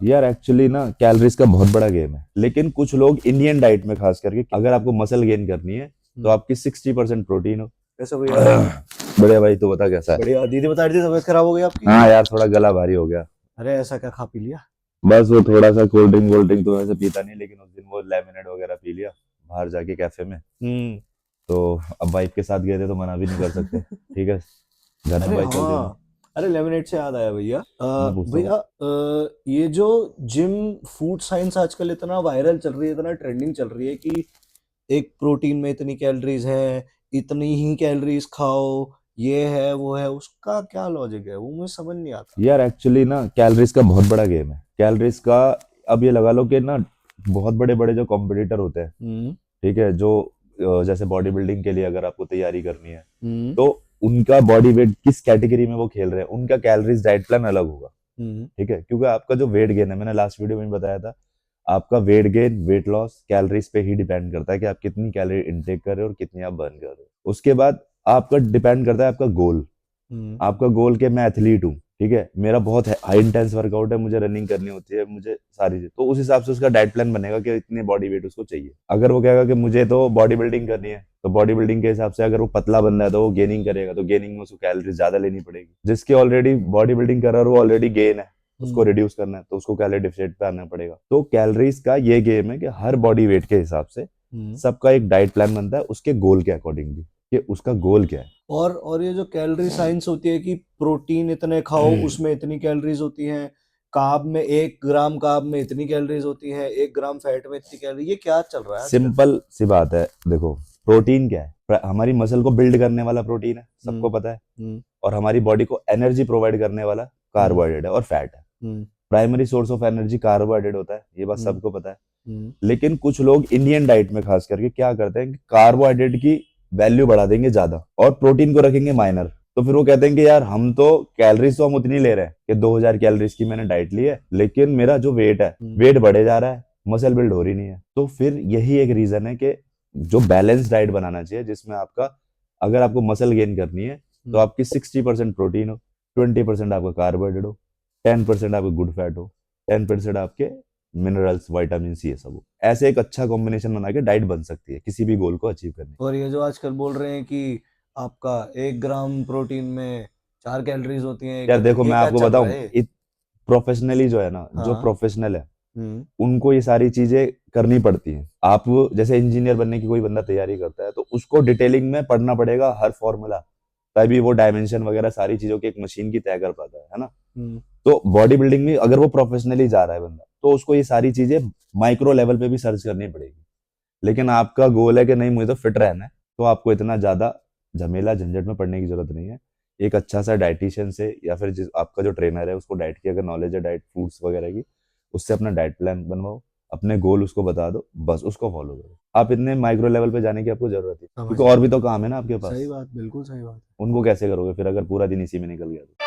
यार एक्चुअली ना कैलोरीज का बहुत बड़ा गेम है, लेकिन कुछ लोग इंडियन डाइट में खास करके अगर आपको मसल गेन करनी है तो आपकी 60% प्रोटीन हो। कैसे भैया? बढ़िया भाई, तो बता कैसा है। बढ़िया। दीदी बता रही थी तबीयत खराब हो गई आपकी। हाँ यार, थोड़ा गला भारी हो गया। अरे ऐसा क्या खा पी लिया? बस वो थोड़ा सा कोल्ड ड्रिंक तो वैसे पीता नहीं, लेकिन उस दिन वो लेमनेड वगैरह पी लिया बाहर जाके कैफे में। हम्म। तो अब वाइफ के साथ गए थे तो मना भी नहीं कर सकते। ठीक है, घर में अरे वाइफ चलती थी। हाँ। अरे लेमनेट से याद आया भैया, मैं पूछता हूँ। भैया, ये जो जिम फूड साइंस आजकल इतना वायरल चल रही है, इतना ट्रेंडिंग चल रही है कि एक प्रोटीन में इतनी कैलोरीज है, इतनी ही कैलोरीज खाओ, ये है वो है, उसका क्या लॉजिक है वो मुझे समझ नहीं आता। यार एक्चुअली ना कैलोरीज का बहुत बड़ा गेम है। कैलोरीज का अब ये लगा लो कि ना बहुत बड़े बड़े जो कॉम्पिटिटर होते हैं, हम्म। ठीक है, जो जैसे बॉडी बिल्डिंग के लिए अगर आपको तैयारी करनी है हम्म। तो उनका बॉडी वेट किस कैटेगरी में वो खेल रहे हैं, उनका कैलोरीज डाइट प्लान अलग होगा। हम्म। ठीक है, क्योंकि आपका जो वेट गेन है, मैंने लास्ट वीडियो में बताया था, आपका weight gain weight loss calories पे ही डिपेंड करता है कि आप कितनी कैलोरी इनटेक कर रहे हो और कितनी आप बर्न कर रहे हो। उसके बाद आपका डिपेंड करता है आपका गोल। हम्म। आपका गोल के मैं एथलीट हूँ, ठीक है, मेरा बहुत हाई इंटेंस वर्कआउट है, मुझे रनिंग करनी होती है, मुझे सारी चीज, तो उस हिसाब से उसका डाइट प्लान बनेगा कि इतने बॉडी वेट उसको चाहिए। अगर वो कहेगा कि मुझे तो बॉडी बिल्डिंग करनी है, तो बॉडी बिल्डिंग के हिसाब से अगर वो पतला बंदा है तो वो गेनिंग करेगा, तो गेनिंग में उसको कैलोरी ज्यादा लेनी पड़ेगी। जिसके ऑलरेडी बॉडी बिल्डिंग कर रहा है वो ऑलरेडी गेन है, उसको हम्म। रिड्यूस करना है तो उसको कैलोरी डिफिसिट पे आना पड़ेगा। तो कैलोरीज का ये गेम है कि हर बॉडी वेट के हिसाब से हम्म। सबका एक डाइट प्लान बनता है उसके गोल के अकॉर्डिंगली, कि उसका गोल क्या है। और ये जो कैलोरी साइंस होती है कि प्रोटीन इतने खाओ उसमें इतनी कैलोरीज होती हैं, कार्ब में 1 ग्राम कार्ब में इतनी कैलोरीज होती है, 1 ग्राम फैट में इतनी कैलोरी, ये क्या चल रहा है आजकल? सिंपल सी बात है, देखो, प्रोटीन क्या है, हमारी मसल को बिल्ड करने वाला प्रोटीन है, हम्म। सबको पता है। हम्म। और हमारी बॉडी को एनर्जी प्रोवाइड करने वाला हम्म। कार्बोहाइड्रेट है और फैट है। Hmm. Primary source of energy carbohydrate होता है, ये बात हम्म। सबको पता है। हम्म। लेकिन कुछ लोग इंडियन डाइट में खास करके क्या करते हैं कि कार्बोहाइड्रेट की वैल्यू बढ़ा देंगे ज्यादा और प्रोटीन को रखेंगे माइनर। तो फिर वो कहते हैं कि यार हम तो कैलोरीज तो हम उतनी ले रहे हैं कि 2000 कैलोरीज की मैंने डाइट ली है, लेकिन मेरा जो वेट है हम्म। वेट बढ़े जा रहा है, मसल बिल्ड हो रही नहीं है। तो फिर यही एक रीजन है कि जो बैलेंस डाइट बनाना चाहिए, जिसमें आपका अगर आपको मसल गेन करनी है तो हम्म। आपकी 60% प्रोटीन हो, 20% आपका कार्बोहाइड्रेट हो, 10% आपका गुड फैट हो, 10% आपके मिनरल्स विटामिन सी, ये सब हो। ऐसे एक अच्छा कॉम्बिनेशन बना के डाइट बन सकती है किसी भी गोल को अचीव करने। और ये जो आजकल बोल रहे हैं कि आपका 1 ग्राम प्रोटीन में 4 कैलोरीज होती हैं, यार देखो, ये मैं क्या आपको चल रहा बताऊं, है? प्रोफेशनली जो है ना, जो हाँ। प्रोफेशनल है हम्म। उनको ये सारी चीजें करनी पड़ती हैं। आप जैसे इंजीनियर बनने की कोई बंदा तैयारी करता है तो उसको डिटेलिंग में पढ़ना पड़ेगा हर फॉर्मूला, तभी वो डायमेंशन वगैरह सारी चीजों की एक मशीन की तय कर पाता है ना। हम्म। तो बॉडी बिल्डिंग में अगर वो प्रोफेशनली जा रहा है बंदा तो उसको ये सारी चीजें माइक्रो लेवल पे भी सर्च करनी पड़ेगी। लेकिन आपका गोल है कि नहीं मुझे तो फिट रहना है, तो आपको इतना ज्यादा झमेला झंझट में पड़ने की जरूरत नहीं है। एक अच्छा सा डाइटिशियन से या फिर जिस आपका जो ट्रेनर है उसको डाइट की अगर नॉलेज है, डाइट फूड्स वगैरह की, उससे अपना डाइट प्लान बनवाओ, अपने गोल उसको बता दो, बस उसको फॉलो करो। आप इतने माइक्रो लेवल पे जाने की आपको जरूरत है, समझ क्योंकि और गया। भी तो काम है ना आपके सही पास। बात, बिल्कुल सही बात। उनको कैसे करोगे फिर अगर पूरा दिन इसी में निकल गया तो।